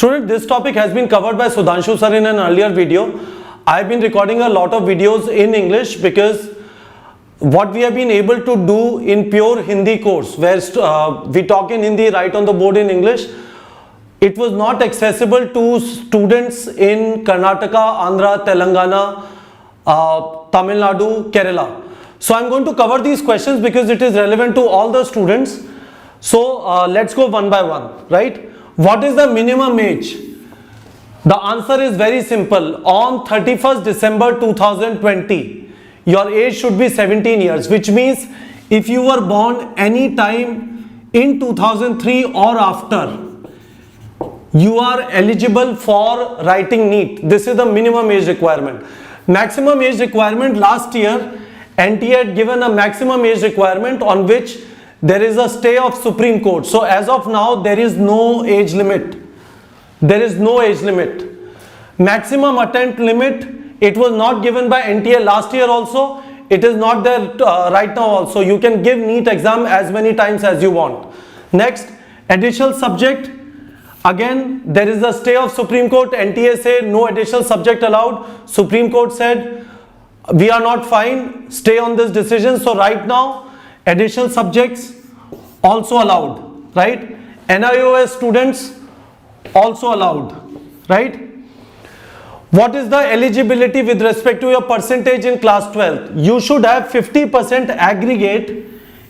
Student, this topic has been covered by Sudhanshu sir in an earlier video. I've been recording a lot of videos in English because what we have been able to do in pure Hindi course, where we talk in Hindi, write on the board in English, it was not accessible to students in Karnataka, Andhra, Telangana, Tamil Nadu, Kerala. So I'm going to cover these questions because it is relevant to all the students. So let's go one by one, right? What is the minimum age? The answer is very simple. On 31st December 2020, your age should be 17 years, which means if you were born any time in 2003 or after, you are eligible for writing NEET. This is the minimum age requirement. Maximum age requirement, last year NTA had given a maximum age requirement on which there is a stay of Supreme Court. So as of now, there is no age limit. There is no age limit. Maximum attempt limit, it was not given by NTA last year also. It is not there right now also. You can give NEET exam as many times as you want. Next, additional subject. Again, there is a stay of Supreme Court. NTA said no additional subject allowed. Supreme Court said we are not fine. Stay on this decision. So right now, additional subjects also allowed, right? NIOS students also allowed, right? What is the eligibility with respect to your percentage in class 12th? You should have 50% aggregate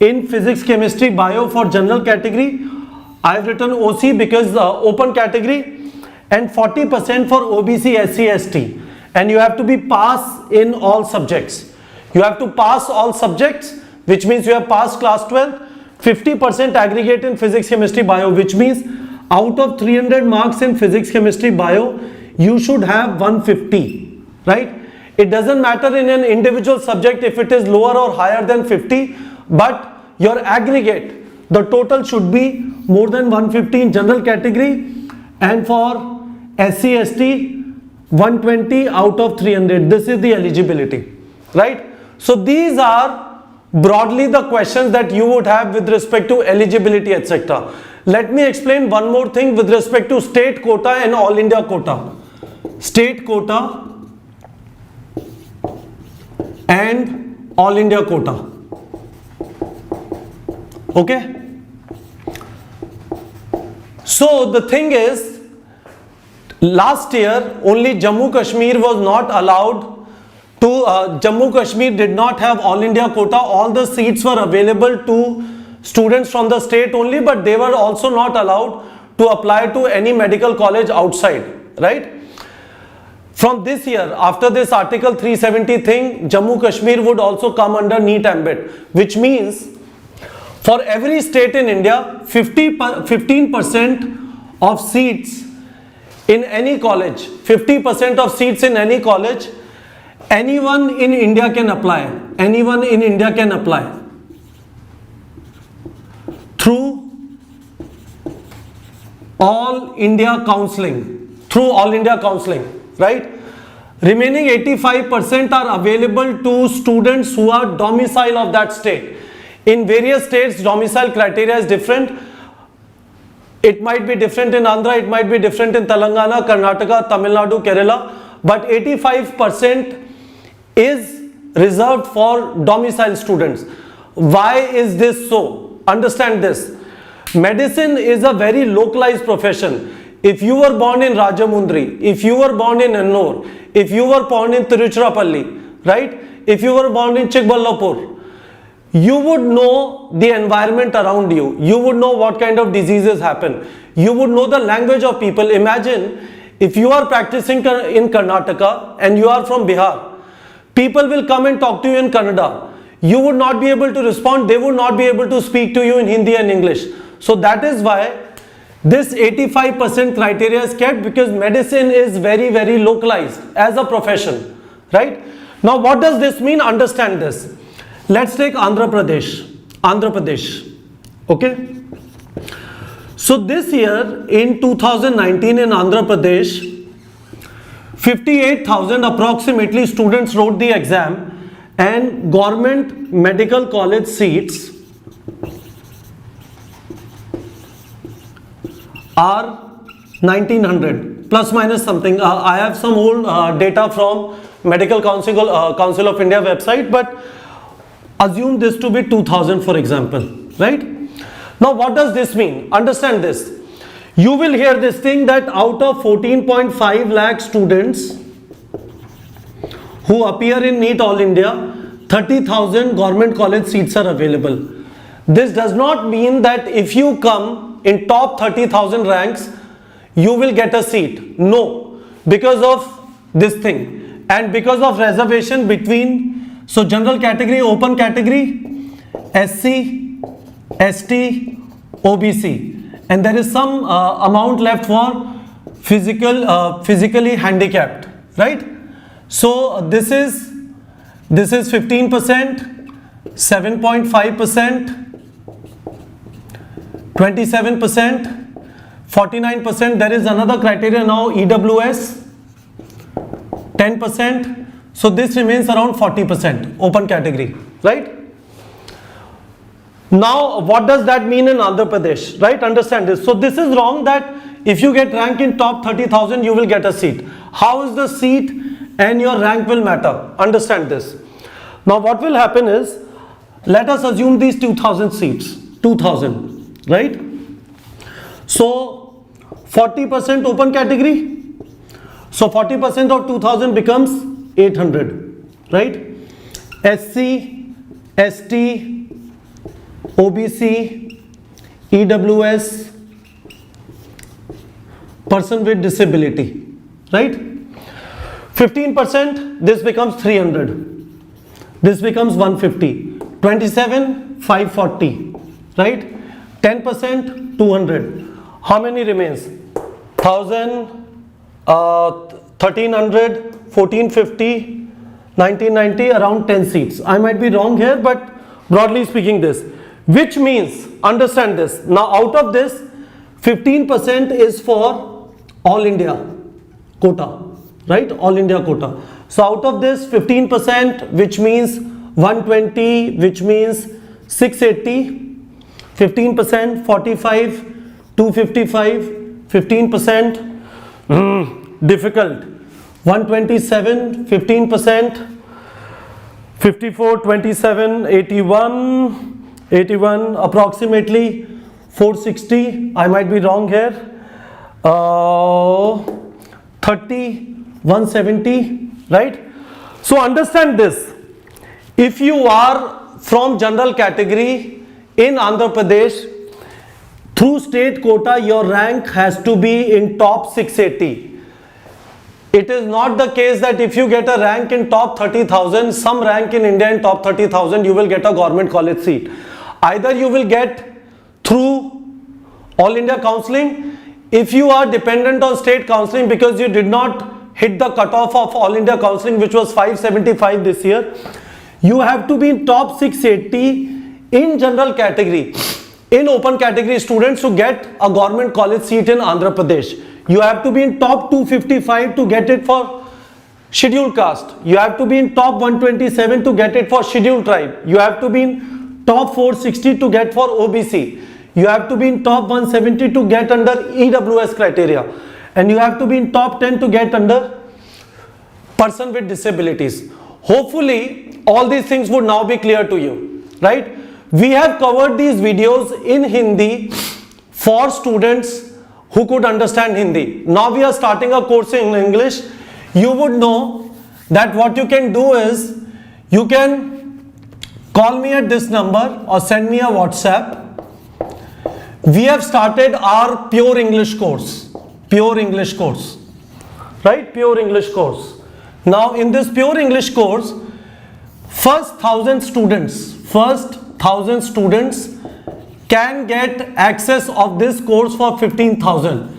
in physics, chemistry, bio for general category. I have written OC because open category, and 40% for OBC, SC, ST. And you have to be pass in all subjects. You have to pass all subjects, which means you have passed class 12, 50% aggregate in physics, chemistry, bio, which means out of 300 marks in physics, chemistry, bio, you should have 150, right? It doesn't matter in an individual subject if it is lower or higher than 50, but your aggregate, the total should be more than 150 in general category, and for SC, ST, 120 out of 300. This is the eligibility, right? So these are broadly the questions that you would have with respect to eligibility, etc. Let me explain one more thing with respect to state quota and all India quota. State quota and all India quota. Okay? So the thing is, last year only Jammu Kashmir was not allowed to, Jammu Kashmir did not have all India quota. All the seats were available to students from the state only, but they were also not allowed to apply to any medical college outside, right? From this year, after this Article 370 thing, Jammu Kashmir would also come under NEET ambit, which means for every state in India, 15% of seats in any college, 50% of seats in any college, anyone in India can apply. Anyone in India can apply through all India counseling. Through all India counseling. Right? Remaining 85% are available to students who are domicile of that state. In various states, domicile criteria is different. It might be different in Andhra, it might be different in Telangana, Karnataka, Tamil Nadu, Kerala, but 85% is reserved for domicile students. Why is this so? Understand this. Medicine is a very localized profession. If you were born in Rajamundry, if you were born in Ennore, if you were born in Tiruchirappalli, right? If you were born in Chikballapur, you would know the environment around you. You would know what kind of diseases happen. You would know the language of people. Imagine if you are practicing in Karnataka and you are from Bihar, people will come and talk to you in Kannada. You would not be able to respond. They would not be able to speak to you in Hindi and English. So that is why this 85% criteria is kept, because medicine is very, very localized as a profession, right? Now, what does this mean? Understand this. Let's take Andhra Pradesh. Andhra Pradesh. Okay? So this year in 2019 in Andhra Pradesh, 58,000 approximately students wrote the exam, and government medical college seats are 1900 plus minus something. I have some old data from Medical Council of India website, but assume this to be 2000 for example, right? Now what does this mean? Understand this. You will hear this thing that out of 14.5 lakh students who appear in NEET All India, 30,000 government college seats are available. This does not mean that if you come in top 30,000 ranks, you will get a seat. No, because of this thing and because of reservation between, so general category, open category, SC, ST, OBC, and there is some amount left for physically handicapped, right? So this is 15%, 7.5%, 27%, 49%. There is another criteria now, EWS, 10%. So this remains around 40% open category, right? Now what does that mean in Andhra Pradesh, right? Understand this. So this is wrong that if you get rank in top 30,000 you will get a seat. How is the seat and your rank will matter? Understand this. Now what will happen is, let us assume these 2000 seats, 2000, right? So 40% open category, so 40% of 2000 becomes 800, right? SC, ST, OBC, EWS, person with disability, right? 15%, this becomes 300, this becomes 150, 27, 540, right? 10%, 200. How many remains? 1000, 1300, 1450, 1990, around 10 seats. I might be wrong here, but broadly speaking this, which means, understand this, now out of this 15% is for all India quota, right? All India quota. So out of this 15%, which means 120, which means 680, 15%, 45, 255, 15%, difficult, 127, 15%, 54, 27, 81, approximately 460, I might be wrong here, 30, 170, right? So understand this, if you are from general category in Andhra Pradesh, through state quota your rank has to be in top 680. It is not the case that if you get a rank in top 30,000, some rank in India in top 30,000, you will get a government college seat. Either you will get through All India counselling, if you are dependent on state counselling because you did not hit the cutoff of All India counselling, which was 575 this year, you have to be in top 680 in general category. In open category students to get a government college seat in Andhra Pradesh, you have to be in top 255 to get it for scheduled caste. You have to be in top 127 to get it for scheduled tribe. You have to be in top 460 to get for OBC. You have to be in top 170 to get under EWS criteria. And you have to be in top 10 to get under person with disabilities. Hopefully all these things would now be clear to you, right? We have covered these videos in Hindi for students who could understand Hindi. Now we are starting a course in English. You would know that what you can do is, you can call me at this number or send me a WhatsApp. We have started our pure English course, right? Pure English course. Now in this pure English course, first 1,000 students can get access of this course for 15,000.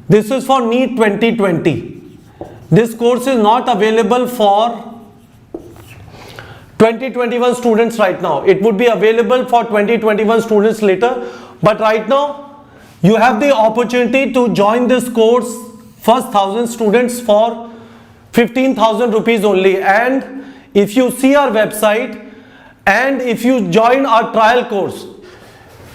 This is for NEET 2020. This course is not available for 2021 students right now. It would be available for 2021 students later, but right now you have the opportunity to join this course, first 1,000 students, for 15,000 rupees only. And if you see our website and if you join our trial course,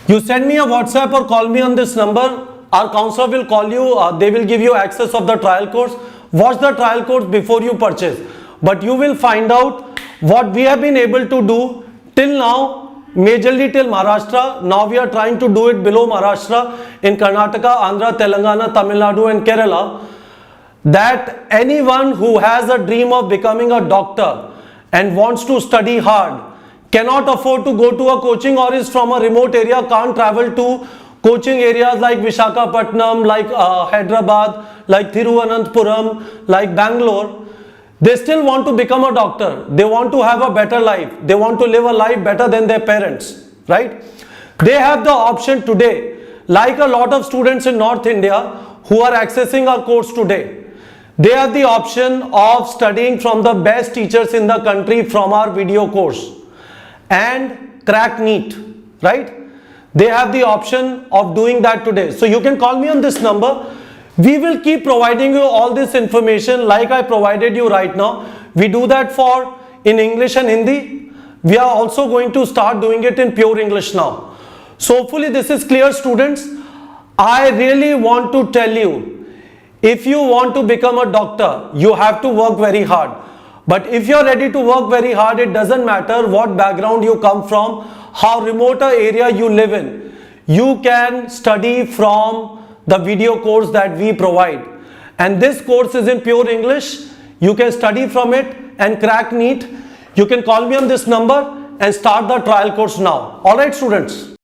you send me a WhatsApp or call me on this number, our counselor will call you, they will give you access of the trial course. Watch the trial course before you purchase. But you will find out what we have been able to do till now, majorly till Maharashtra. Now we are trying to do it below Maharashtra in Karnataka, Andhra, Telangana, Tamil Nadu and Kerala. That anyone who has a dream of becoming a doctor and wants to study hard, cannot afford to go to a coaching or is from a remote area, can't travel to coaching areas like Visakhapatnam, like Hyderabad, like Thiruvananthapuram, like Bangalore, they still want to become a doctor. They want to have a better life. They want to live a life better than their parents, right? They have the option today, like a lot of students in North India who are accessing our course today. They have the option of studying from the best teachers in the country from our video course and crack NEET, right? They have the option of doing that today. So you can call me on this number. We will keep providing you all this information like I provided you right now. We do that for in English and Hindi. We are also going to start doing it in pure English now. So hopefully this is clear, students. I really want to tell you, if you want to become a doctor, you have to work very hard. But if you are ready to work very hard, it doesn't matter what background you come from, how remote a area you live in. You can study from the video course that we provide. And this course is in pure English. You can study from it and crack NEET. You can call me on this number and start the trial course now. Alright, students.